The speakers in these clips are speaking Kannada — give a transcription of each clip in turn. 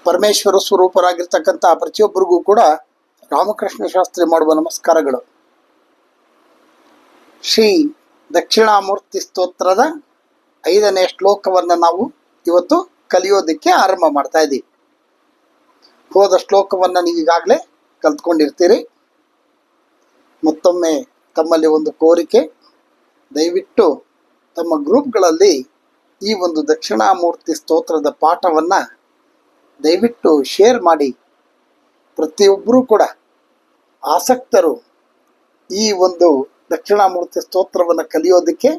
ಪರಮೇಶ್ವರ ಸ್ವರೂಪರಾಗಿರ್ತಕ್ಕಂಥ ಪ್ರತಿಯೊಬ್ಬರಿಗೂ ಕೂಡ ರಾಮಕೃಷ್ಣ ಶಾಸ್ತ್ರಿ ಮಾಡುವ ನಮಸ್ಕಾರಗಳು. ಶ್ರೀ ದಕ್ಷಿಣಾಮೂರ್ತಿ ಸ್ತೋತ್ರದ 5ನೇ ಶ್ಲೋಕವನ್ನು ನಾವು ಇವತ್ತು ಕಲಿಯೋದಕ್ಕೆ ಆರಂಭ ಮಾಡ್ತಾ ಇದ್ದೀವಿ. ಹೋದ ಶ್ಲೋಕವನ್ನು ನೀವು ಈಗಾಗಲೇ ಕಲ್ತ್ಕೊಂಡಿರ್ತೀರಿ. ಮತ್ತೊಮ್ಮೆ ತಮ್ಮಲ್ಲಿ ಒಂದು ಕೋರಿಕೆ, ದಯವಿಟ್ಟು ತಮ್ಮ ಗ್ರೂಪ್ಗಳಲ್ಲಿ ಈ ಒಂದು ದಕ್ಷಿಣಾಮೂರ್ತಿ ಸ್ತೋತ್ರದ ಪಾಠವನ್ನು ದಯವಿಟ್ಟು ಶೇರ್ ಮಾಡಿ. ಪ್ರತಿಯೊಬ್ಬರೂ ಕೂಡ ಆಸಕ್ತರು ಈ ಒಂದು ದಕ್ಷಿಣಾಮೂರ್ತಿ ಸ್ತೋತ್ರವನ್ನು ಕಲಿಯೋದಕ್ಕೆ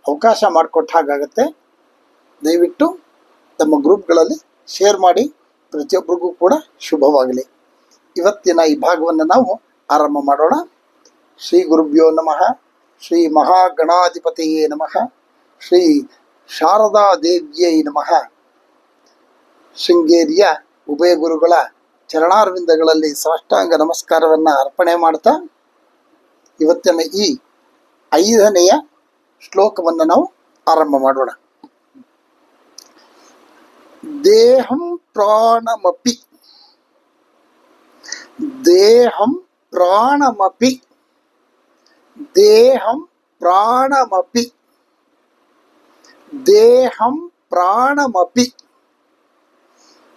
ಅವಕಾಶ ಮಾಡಿಕೊಟ್ಟ ಹಾಗಾಗತ್ತೆ. ದಯವಿಟ್ಟು ತಮ್ಮ ಗ್ರೂಪ್ಗಳಲ್ಲಿ ಶೇರ್ ಮಾಡಿ. ಪ್ರತಿಯೊಬ್ಬರಿಗೂ ಕೂಡ ಶುಭವಾಗಲಿ. ಇವತ್ತಿನ ಈ ಭಾಗವನ್ನು ನಾವು ಆರಂಭ ಮಾಡೋಣ. ಶ್ರೀ ಗುರುಭ್ಯೋ ನಮಃ. ಶ್ರೀ ಮಹಾಗಣಾಧಿಪತಿಯೇ ನಮಃ. ಶ್ರೀ ಶಾರದಾ ದೇವ್ಯೈ ನಮಃ. ಶೃಂಗೇರಿಯ ಉಭಯ ಗುರುಗಳ ಚರಣಾರವಿಂದಗಳಲ್ಲಿ ಸಾಷ್ಟಾಂಗ ನಮಸ್ಕಾರವನ್ನು ಅರ್ಪಣೆ ಮಾಡ್ತಾ ಇವತ್ತಿನ ಈ 5ನೆಯ ಶ್ಲೋಕವನ್ನು ನಾವು ಆರಂಭ ಮಾಡೋಣ. ದೇಹಂ ಪ್ರಾಣಮಪಿ ದೇಹಂ ಪ್ರಾಣಮಪಿ ದೇಹಂ ಪ್ರಾಣಮಪಿ ದೇಹಂ ಪ್ರಾಣಮಪಿ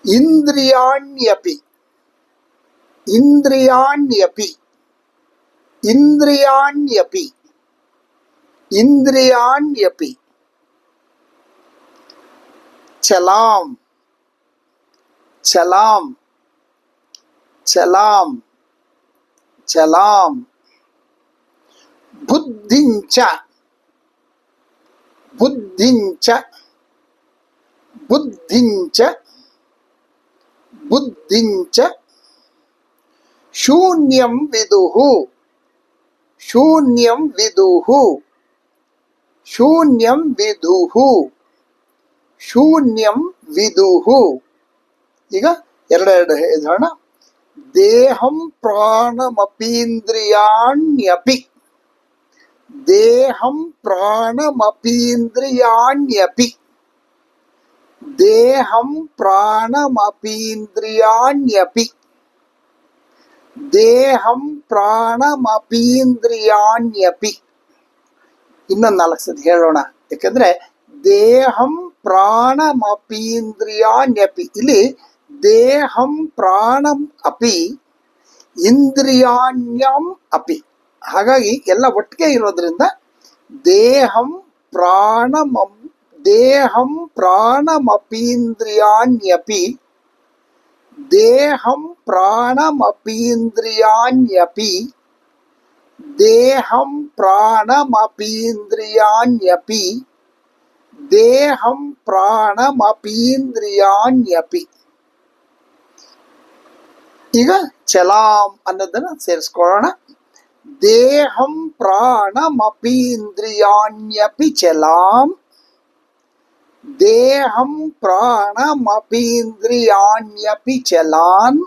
ಇಂದ್ರಿಯಾಣ್ಯಪಿ ಇಂದ್ರಿಯಾಣ್ಯಪಿ ಇಂದ್ರಿಯಾಣ್ಯಪಿ ಇಂದ್ರಿಯಾಣ್ಯಪಿ ಚಲಾಂ ಚಲಾಂ ಚಲಾಂ ಚಲಾಂ ಬುದ್ಧಿಂಚ ಬುದ್ಧಿಂಚ ಬುದ್ಧಿಂಚ ಬುದ್ಧಿಂಚ ಶೂನ್ಯಂ ವಿದುಹು ಶೂನ್ಯಂ ವಿದುಹು ಶೂನ್ಯಂ ವಿದುಹು ಶೂನ್ಯಂ ವಿದುಹು. ಈಗ ಎರಡೆರಡು ಹೇಳೋಣ. ದೇಹಂ ಪ್ರಾಣಮಪೀಂದ್ರಿಯಾಣ್ಯಪಿ ದೇಹಂ ಪ್ರಾಣಮಪೀಂದ್ರಿಯಾಣ್ಯಪಿ ದೇಹಂ ಪ್ರಾಣಮಪೀಂದ್ರಿಯಾಣ್ಯಪಿ ದೇಹಂ ಪ್ರಾಣಮಪೀಂದ್ರಿಯಾಣ್ಯಪಿ. ಇನ್ನೊಂದು 4 ಸತಿ ಹೇಳೋಣ, ಯಾಕಂದ್ರೆ ದೇಹಂ ಪ್ರಾಣಮಪೀಂದ್ರಿಯಾಣ್ಯಪಿ, ಇಲ್ಲಿ ದೇಹಂ ಪ್ರಾಣಂ ಅಪಿ ಇಂದ್ರಿಯಾಣ್ಯಂ ಅಪಿ, ಹಾಗಾಗಿ ಎಲ್ಲ ಒಟ್ಟಿಗೆ ಇರೋದ್ರಿಂದ ದೇಹಂ ಪ್ರಾಣಮಂ ದೇಹಂ ಪ್ರಾಣಮಪೀಂದ್ರಿಯಾಣ್ಯಪಿ ದೇಹಂ ಪ್ರಾಣಮಪೀಂದ್ರಿಯಾಣ್ಯಪಿ ದೇಹಂ ಪ್ರಾಣಮಪೀಂದ್ರಿಯಾಣ್ಯಪಿ ದೇಹಂ ಪ್ರಾಣಮಪೀಂದ್ರಿಯಾಣ್ಯಪಿ. ಈಗ ಚಲಾಂ ಅನ್ನೋದನ್ನು ಸೇರಿಸ್ಕೊಳ್ಳೋಣ. ದೇಹಂ ಪ್ರಾಣಮಪೀಂದ್ರಿಯಾಣ್ಯಪಿ ಚಲಾಂ ದೇಹಂ ಪ್ರಾಣಮಪೀಂದ್ರಿಯಾಣ್ಯಪಿ ಚಲಾನ್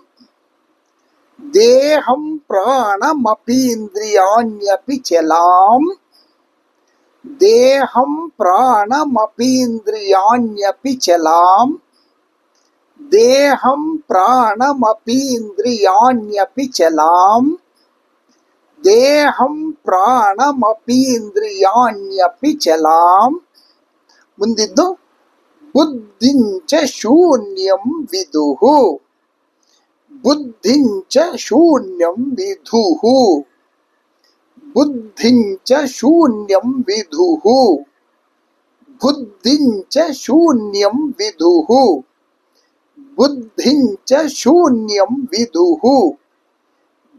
ದೇಹಂ ಪ್ರಾಣಮಪೀಂದ್ರಿಯಾಣ್ಯಪಿ ಚಲಾಂ ದೇಹಂ ಪ್ರಾಣಮಪೀಂದ್ರಿಯಾಣ್ಯಪಿ ಚಲಾಂ ದೇಹಂ ಪ್ರಾಣಮಪೀಂದ್ರಿಯಾಣ್ಯಪಿ ಚಲಾಂ ದೇಹಂ ಪ್ರಾಣಮಪೀಂದ್ರಿಯಾಣ್ಯಪಿ ಚಲಾಂ. ಮುಂದಿದ್ದು ಬುದ್ಧಿಂಚ ಶೂನ್ಯಂ ವಿದುಹು ಬುದ್ಧಿಂಚ ಶೂನ್ಯಂ ವಿದುಹು ಬುದ್ಧಿಂಚ ಶೂನ್ಯಂ ವಿದುಹು ಬುದ್ಧಿಂಚ ಶೂನ್ಯಂ ವಿದುಹು ಬುದ್ಧಿಂಚ ಶೂನ್ಯಂ ವಿದುಹು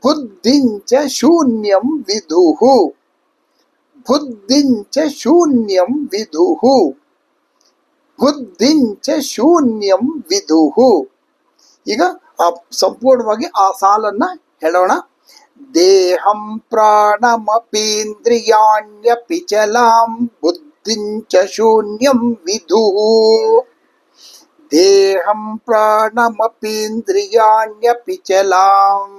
ಬುದ್ಧಿಂಚ ಶೂನ್ಯಂ ವಿದುಹು ಬುದ್ಧಿಂಚ ಶೂನ್ಯಂ ವಿದುಹು ಬುದ್ಧಿಂಚ ಶೂನ್ಯಂ ವಿದುಹು. ಈಗ ಸಂಪೂರ್ಣವಾಗಿ ಆ ಸಾಲನ್ನ ಹೇಳೋಣ. ದೇಹಂ ಪ್ರಾಣಮಪೀಂದ್ರಿಯಾಣ್ಯಪಿ ಚಲಾಂ ಬುದ್ಧಿಂಚ ಶೂನ್ಯಂ ವಿದುಹು ದೇಹಂ ಪ್ರಾಣಮಪೀಂದ್ರಿಯಾಣ್ಯಪಿ ಚಲಾಂ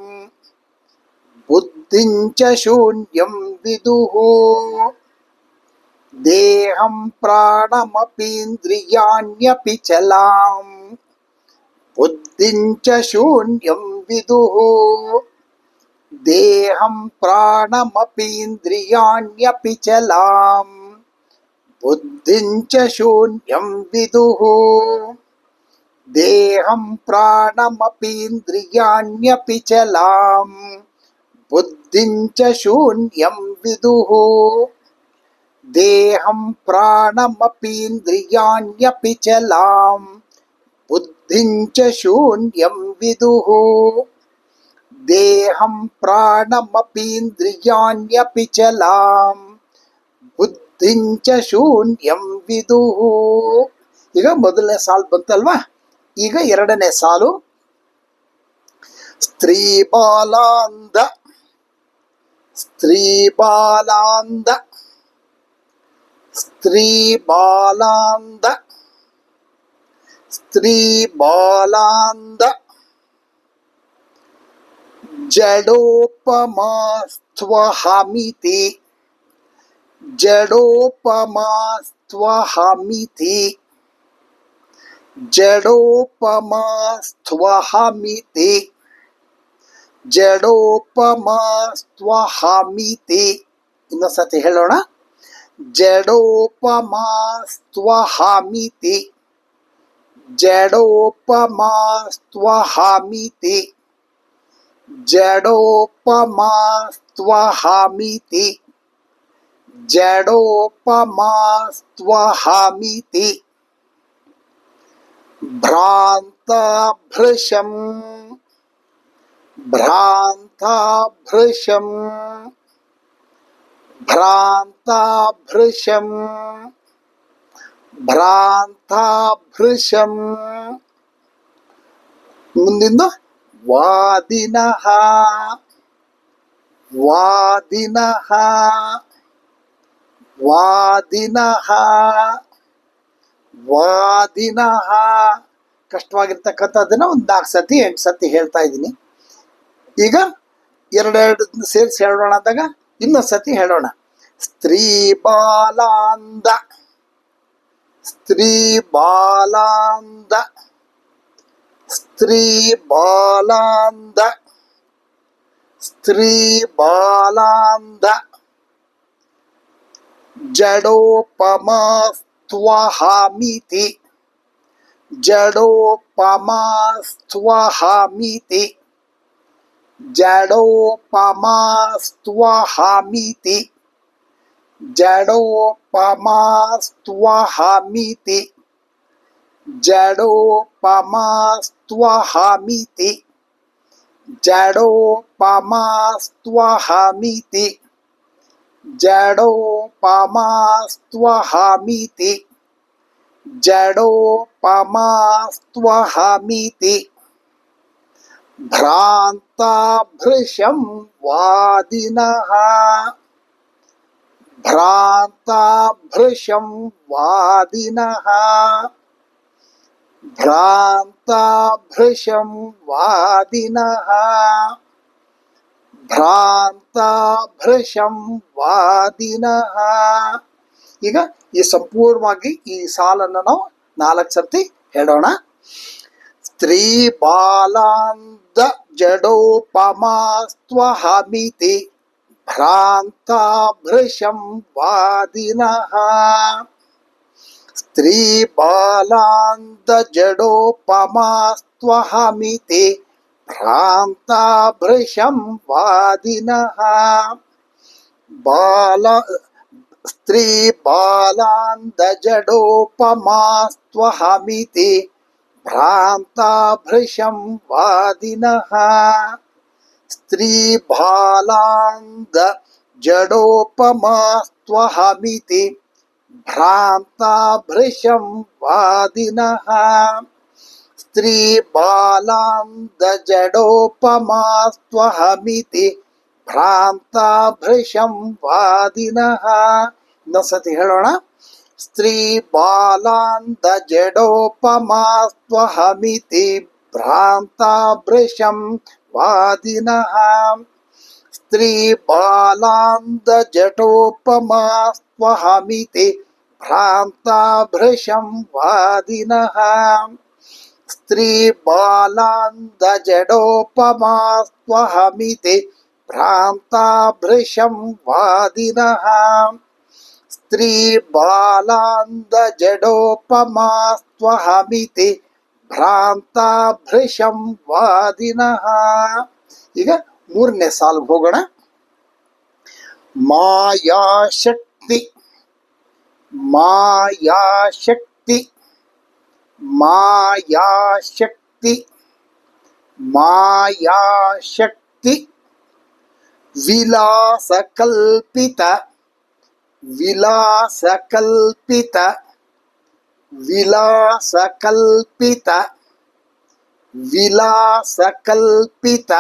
ಬುದ್ಧಿಂಚ ಶೂನ್ಯಂ ವಿದುಹು ದೇಹಂ ಪ್ರಾಣಮಪೀಂದ್ರಿಯಾಣ್ಯಪಿ ಚಲಾಂ बुद्धिञ्च शून्यं विदुः देहं प्राणमपीन्द्रियाण्यपि चलाम् बुद्धिञ्च शून्यं विदुः देहं प्राणमपीन्द्रियाण्यपि चलाम् बुद्धिञ्च शून्यं विदुः देहं प्राणमपीन्द्रियाण्यपि चलाम् बुद्धिञ्च शून्यं विदुः देहं प्राणमपीन्द्रियाण्यपि चलाम् ಬುದ್ಧಿಂಚ ಶೂನ್ಯಂ ವಿದುಃ. ಈಗ ಮೊದಲನೇ ಸಾಲು ಬಂತಲ್ವಾ, ಈಗ ಎರಡನೇ ಸಾಲು. ಸ್ತ್ರೀ ಬಾಲಾಂಧ ಸ್ತ್ರೀ ಬಾಲಾಂಧ ಸ್ತ್ರೀ ಬಾಲಾಂಧ ಸ್ತ್ರೀ ಬಾಲಾಂಧ ಜಡೋಪಮಾಸ್ತ್ವಹಮಿತಿ ಜಡೋಪಮಾಸ್ತ್ವಹಮಿತಿ ಜಡೋಪಮಾಸ್ತ್ವಹಮಿತಿ ಜಡೋಪಮಾಸ್ತ್ವಹಮಿತಿ. ಇನ್ನೊಂದ್ಸತಿ ಹೇಳೋಣ. ಜಡೋಪಮಾಸ್ತ್ವಹಮಿತಿ ಜಡೋಪಮಾಸ್ತ್ವಹಮಿತಿ ಜಡೋಪಮಾಸ್ತ್ವಹಮಿತಿ ಜಡೋಪಮಾಸ್ತ್ವಹಮಿತಿ. ಭ್ರಾಂತಾಭೃಶಂ ಭ್ರಾಂತಾಭೃಶಂ ಭ್ರಾಂತಾಭೃಶಂ ಭ್ರಾಂತಾಭೃಶಂ. ಮುಂದಿಂದ ವಾದಿನಃ ವಾದಿನಃ ವಾದಿನಃ ವಾದಿನಃ. ಕಷ್ಟವಾಗಿರ್ತಕ್ಕಂಥದ್ದನ್ನ ಒಂದು 4 ಸತಿ 8 ಸತಿ ಹೇಳ್ತಾ ಇದ್ದೀನಿ. ಈಗ ಎರಡೆರಡು ಸೇರಿಸಿ ಹೇಳೋಣ ಅಂದಾಗ ಇನ್ನೊಂದು ಸತಿ ಹೇಳೋಣ. ಸ್ತ್ರೀ ಬಾಲಾಂಧ ಸ್ತ್ರೀ ಬಾಲಾಂಧ ಸ್ತ್ರೀ ಬಾಲಾಂಧ ಸ್ತ್ರೀ ಬಾಲಾಂಧ ಜಡೋಪಮಾಸ್ತ್ವಹಮಿತಿ ಜಡೋಪಮಾಸ್ತ್ವಹಮಿತಿ ಜಡೋಪಮಾಸ್ತ್ವಹಮಿತಿ ಜಡೋಪಮಾಸ್ತ್ವಹಮಿತಿ ಜಡೋಪಮಾಸ್ತ್ವಹಮಿತಿ ಜಡೋಪಮಾಸ್ತ್ವಹಮಿತಿ ಜಡೋಪಮಾಸ್ತ್ವಹಮಿತಿ ಜಡೋಪಮಾಸ್ತ್ವಹಮಿತಿ. ಭ್ರಾಂತಾಭೃಶಂ ವಾದಿನಃ ಭ್ರಾಂತಾಭೃಶಂ ವಾದಿನಃ ಭ್ರಾಂತಾಭೃಶಂ ವಾದಿನಃ ಭ್ರಾಂತಾಭೃಶಂ ವಾದಿನಃ. ಈಗ ಈ ಸಂಪೂರ್ಣವಾಗಿ ಈ ಸಾಲನ್ನು ನಾವು 4 ಸರ್ತಿ ಹೇಳೋಣ. ಸ್ತ್ರೀ ಬಾಲಾಂಧ ಜಡೋಪಮಾಸ್ತ್ವಹಮಿತಿ ಭ್ರಾಂತಾಭೃಶಂ ವಾದಿನಃ ಸ್ತ್ರೀ ಬಾಲಾಂಧ ಜಡೋಪಮಾಸ್ತ್ವಹಮಿತಿ ಭ್ರಾಂತಾಭೃಶಂ ವಾದಿನಃ ಬಾಲ ಸ್ತ್ರೀ ಬಾಲಾಂಧ ಜಡೋಪಮಾಸ್ತ್ವಹಮಿತಿ ಭ್ರಾಂತಾಭೃಶಂ ವಾದಿನಃ ಸ್ತ್ರೀ ಬಾಲಾಂಧ ಜಡೋಪಮಾಸ್ತ್ವಹಮಿತಿ ಭ್ರಾಂತಾಭೃಶಂ ವಾದಿನಃ ಸ್ತ್ರೀ ಬಾಲಾಂಧ ಜಡೋಪಮಾಸ್ತ್ವಹಮಿತಿ ಭ್ರಾಂತಾಭೃಶಂ ವಾದಿನಃ. ಇನ್ನೊಂದ್ಸತಿ ಹೇಳೋಣ. ಸ್ತ್ರೀ ಬಾಲಾಂಧ ಜಡೋಪಮಾಸ್ತ್ವಹಮಿತಿ ಭ್ರಾಂತಾಭೃಶಂ ವಾದಿನಃ ಸ್ತ್ರೀ ಬಾಲಾಂಧ ಜಡೋಪಮಾಸ್ತ್ವಹಮಿತಿ ಭ್ರಾಂತಾಭೃಶಂ ವಾದಿನಃ स्त्रीबालान्दजडोपमास्त्वहमिति भ्रान्ताभृशं वादिनः स्त्रीबालान्दजडोपमास्त्वहमिति ಭ್ರಾಂತಾಭೃಶಂ ವಾದಿನಃ. ಈಗ ಮೂರನೇ ಸಾಲು ಹೋಗೋಣ. ಮಾಯಾಶಕ್ತಿ ಮಾಯಾಶಕ್ತಿ ಮಾಯಾಶಕ್ತಿ ಮಾಯಾಶಕ್ತಿ ವಿಲಾಸಕಲ್ಪಿತ ವಿಲಾಸಕಲ್ಪಿತ ವಿಲಾಸಕಲ್ಪಿತ ವಿಲಾಸಕಲ್ಪಿತ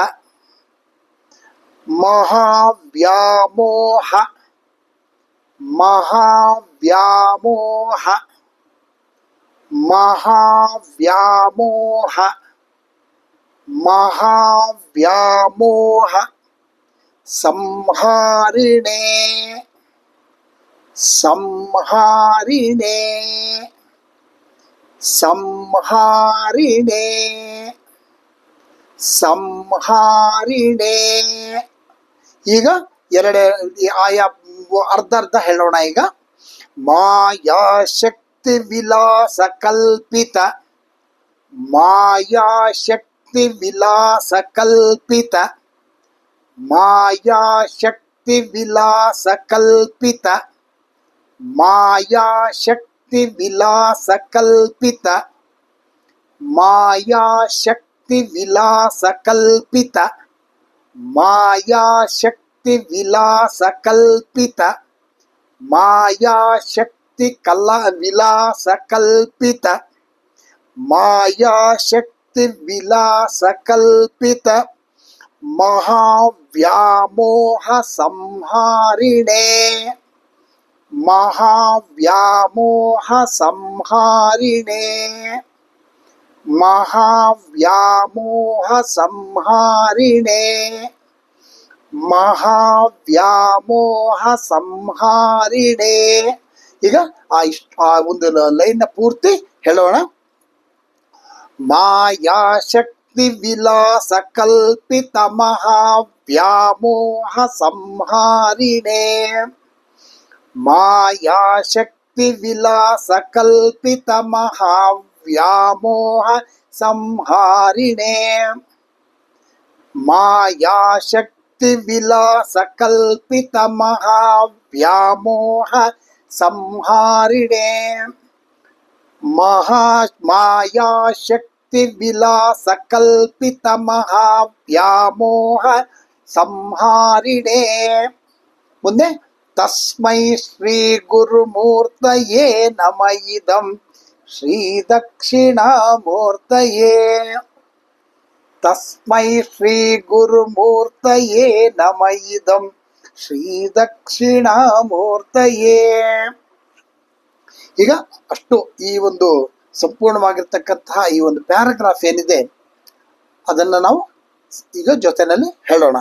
ಮಹಾವ್ಯಾಮೋಹ ಮಹಾವ್ಯಾಮೋಹ ಮಹಾವ್ಯಾಮೋಹ ಮಹಾವ್ಯಾಮೋಹ ಸಂಹಾರಿಣೇ ಸಂಹಾರಿಣೇ ಸಂಹಾರಿಣೇ ಸಂಹಾರಿಣೇ. ಈಗ ಆಯಾ ಅರ್ಧ ಹೇಳೋಣ. ಈಗ ಮಾಯಾಶಕ್ತಿ ವಿಲಾಸ ಕಲ್ಪಿತ ಮಾಯಾಶಕ್ತಿ ವಿಲಾಸ ಕಲ್ಪಿತ ಮಾಯಾಶಕ್ತಿ ವಿಲಾಸ ಕಲ್ಪಿತ ಮಾಯಾಶಕ್ತಿ ವಿಲಾಸ ಕಲ್ಪಿತ ಮಾಯಾಶಕ್ತಿ ವಿಲಾಸ ಕಲ್ಪಿತ ಮಾಯಾಶಕ್ತಿ ವಿಲಾಸ ಕಲ್ಪಿತ ಮಾಯಾಶಕ್ತಿ ವಿಲಾಸ ಕಲ್ಪಿತ ಮಾಯಾಶಕ್ತಿ ವಿಲಾಸ ಕಲ್ಪಿತ ಮಹಾವ್ಯಾಮೋಹ ಸಂಹಾರಿಣೇ ಮಹಾವ್ಯಾಮೋಹ ಸಂಹಾರಿಣೇ ಮಹಾವ್ಯಾಮೋಹ ಸಂಹಾರಿಣೇ ಮಹಾವ್ಯಾಮೋಹ ಸಂಹಾರಿಣೇ. ಈಗ ಆ ಒಂದು ಲೈನ್ ಪೂರ್ತಿ ಹೇಳೋಣ. ಮಾಯಾಶಕ್ತಿ ವಿಲಾಸ ಕಲ್ಪಿತ ಮಹಾವ್ಯಾಮೋಹ ಸಂಹಾರಿಣೇ ಮಾಯಾಶಕ್ತಿ ವಿಲಾಸ ಕಲ್ಪಿತ ಮಹಾವ್ಯಾಮೋಹ ಸಂಹಾರಿಣೇ ಮಾಯಾಶಕ್ತಿ ವಿಲಾಸ ಕಲ್ಪಿತ ಮಹಾವ್ಯಾಮೋಹ ಸಂಹಾರಿಣೇ ಮಾಯಾಶಕ್ತಿ ವಿಲಾಸ ಕಲ್ಪಿತ ಮಹಾವ್ಯಾಮೋಹ ಸಂಹಾರಿಣೇ. ಮುಂದೆ ತಸ್ಮೈ ಶ್ರೀ ಗುರುಮೂರ್ತಯೇ ನಮ ಇದಂ ಶ್ರೀ ದಕ್ಷಿಣಾಮೂರ್ತಯೇ ತಸ್ಮೈ ಶ್ರೀ ಗುರುಮೂರ್ತಯೇ ನಮ ಇದಂ ಶ್ರೀ ದಕ್ಷಿಣಾಮೂರ್ತಯೇ. ಈಗ ಅಷ್ಟು ಈ ಒಂದು ಸಂಪೂರ್ಣವಾಗಿರ್ತಕ್ಕಂತಹ ಈ ಒಂದು ಪ್ಯಾರಾಗ್ರಾಫ್ ಏನಿದೆ ಅದನ್ನು ನಾವು ಈಗ ಜೊತೆಯಲ್ಲಿ ಹೇಳೋಣ.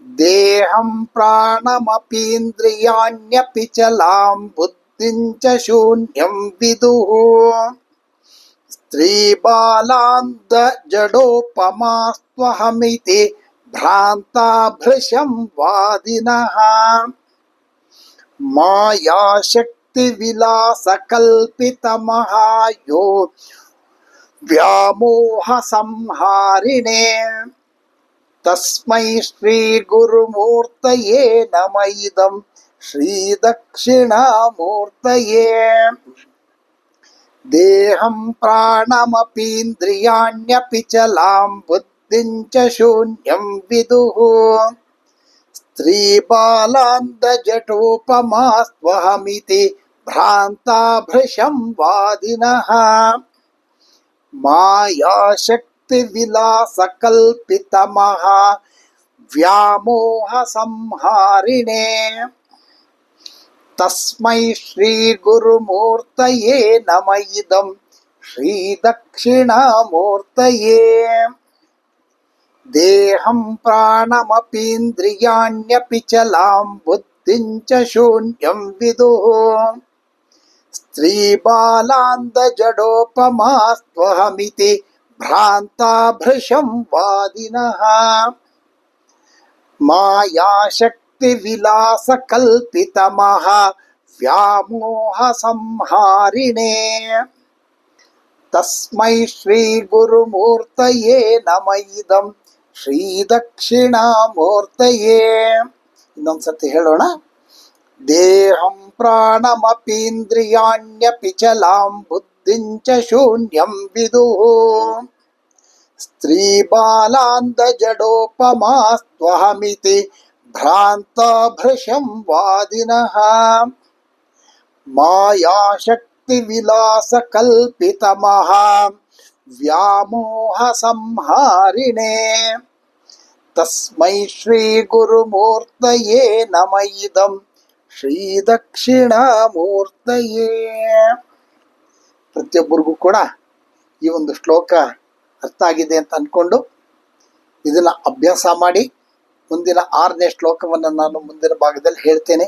ದೇಹಂ ಪ್ರಾಣಮಪೀಂದ್ರಿಯಾಣ್ಯಪಿ ಚಲಾಂ ಬುದ್ಧಿಂಚ ಶೂನ್ಯಂ ವಿದುಃ ಸ್ತ್ರೀಬಾಲಾಂಧ ಜಡೋಪಮಾಸ್ತ್ವಹಮಿತಿ ಭ್ರಾಂತಾಭೃಶಂ ವಾದಿನಃ ಮಾಯಾಶಕ್ತಿ ವಿಲಾಸ ಕಲ್ಪಿತ ಮಹಾಯೋ ವ್ಯಾಮೋಹ ಸಂಹಾರಿಣೇ ತಸ್ಮೈ ಶ್ರೀ ಗುರುಮೂರ್ತಯೇ ನಮ ಇದಂ ಶ್ರೀ ದಕ್ಷಿಣಾಮೂರ್ತಯೇ. ದೇಹಂ ಪ್ರಾಣಮಪೀಂದ್ರಿಯಾಣ್ಯಪಿ ಚಲಾಂ ಬುದ್ಧಿಂಚ ಶೂನ್ಯಂ ವಿದುಃ ಸ್ತ್ರೀಬಾಲಾಂಧ ಜಟೋಪಮಾಸ್ತ್ವಹಮಿತಿ ಭ್ರಾಂತಾಭೃಶಂ ವಾದಿನಃ ಮಾಯಾಶಕ್ತಿ ವಿಲಾಸ ಕಲ್ಪಿತ ಮಹಾ ವ್ಯಾಮೋಹ ಸಂಹಾರಿಣೇ ತಸ್ಮೈ ಶ್ರೀ ಗುರುಮೂರ್ತಯೇ ನಮ ಇದಂ ಶ್ರೀ ದಕ್ಷಿಣಾಮೂರ್ತಯೇ. ದೇಹಂ ಪ್ರಾಣಮಪೀಂದ್ರಿಯಾಣ್ಯಪಿ ಚಲಾಂ ಬುದ್ಧಿಂಚ ಶೂನ್ಯಂ ವಿದುಃ ಸ್ತ್ರೀಬಾಲಾಂಧ ಜಡೋಪಮಾಸ್ತ್ವಹಮಿತಿ ಭ್ರಾಂತಾ ಭೃಶಂ ವಾದಿನಃ ಮಾಯಾಶಕ್ತಿ ವಿಲಾಸ ಕಲ್ಪಿತ ಮಹಾ ವ್ಯಾಮೋಹ ಸಂಹಾರಿಣೇ ತಸ್ಮೈ ಶ್ರೀ ಗುರುಮೂರ್ತಯೇ ನಮ ಇದಂ ಶ್ರೀ ದಕ್ಷಿಣಾಮೂರ್ತಯೇ. ಇನ್ನೊಂದ್ಸತಿ ಹೇಳೋಣ. ದೇಹಂ ಪ್ರಾಣಮಪೀಂದ್ರಿಯಾಣ್ಯಪಿ ಚಲಾಂ ಬುದ್ಧಿಂಚ ಶೂನ್ಯಂ ವಿದುಃ ಸ್ತ್ರೀಬಾಲಾಂಧ ಜಡೋಪಮಾಸ್ತ್ವಹಮಿತಿ ಭ್ರಾಂತ ಭೃಶಂ ವಾದಿನಃ ಮಾಯಾಶಕ್ತಿ ವಿಲಾಸ ಕಲ್ಪಿತ ಮಹಾ ವ್ಯಾಮೋಹ ಸಂಹಾರಿಣೇ ತಸ್ಮೈ ಶ್ರೀ ಗುರುಮೂರ್ತಯೇ ನಮ ಇದಂ ಶ್ರೀ ದಕ್ಷಿಣಾಮೂರ್ತಯೇ. ಪ್ರತಿಯೊಬ್ಬರಿಗೂ ಕೂಡ ಈ ಒಂದು ಶ್ಲೋಕ ಅರ್ಥ ಆಗಿದೆ ಅಂತ ಅಂದ್ಕೊಂಡು ಇದನ್ನು ಅಭ್ಯಾಸ ಮಾಡಿ ಮುಂದಿನ 6ನೇ ಶ್ಲೋಕವನ್ನು ನಾನು ಮುಂದಿನ ಭಾಗದಲ್ಲಿ ಹೇಳ್ತೇನೆ.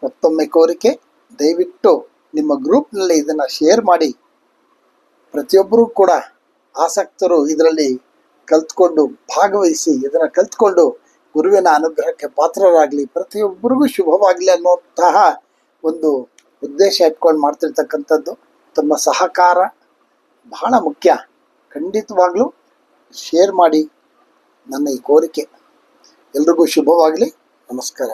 ಮತ್ತೊಮ್ಮೆ ಕೋರಿಕೆ, ದಯವಿಟ್ಟು ನಿಮ್ಮ ಗ್ರೂಪ್ನಲ್ಲಿ ಇದನ್ನು ಶೇರ್ ಮಾಡಿ. ಪ್ರತಿಯೊಬ್ಬರೂ ಕೂಡ ಆಸಕ್ತರು ಇದರಲ್ಲಿ ಕಲ್ತ್ಕೊಂಡು ಭಾಗವಹಿಸಿ ಇದನ್ನು ಕಲ್ತ್ಕೊಂಡು ಗುರುವಿನ ಅನುಗ್ರಹಕ್ಕೆ ಪಾತ್ರರಾಗಲಿ, ಪ್ರತಿಯೊಬ್ಬರಿಗೂ ಶುಭವಾಗಲಿ ಅನ್ನುವಂತಹ ಒಂದು ಉದ್ದೇಶ ಇಟ್ಕೊಂಡು ಮಾಡ್ತಿರ್ತಕ್ಕಂಥದ್ದು. ತಮ್ಮ ಸಹಕಾರ ಬಹಳ ಮುಖ್ಯ. ಖಂಡಿತವಾಗ್ಲೂ ಶೇರ್ ಮಾಡಿ ನನ್ನ ಈ ಕೋರಿಕೆ. ಎಲ್ರಿಗೂ ಶುಭವಾಗಲಿ. ನಮಸ್ಕಾರ.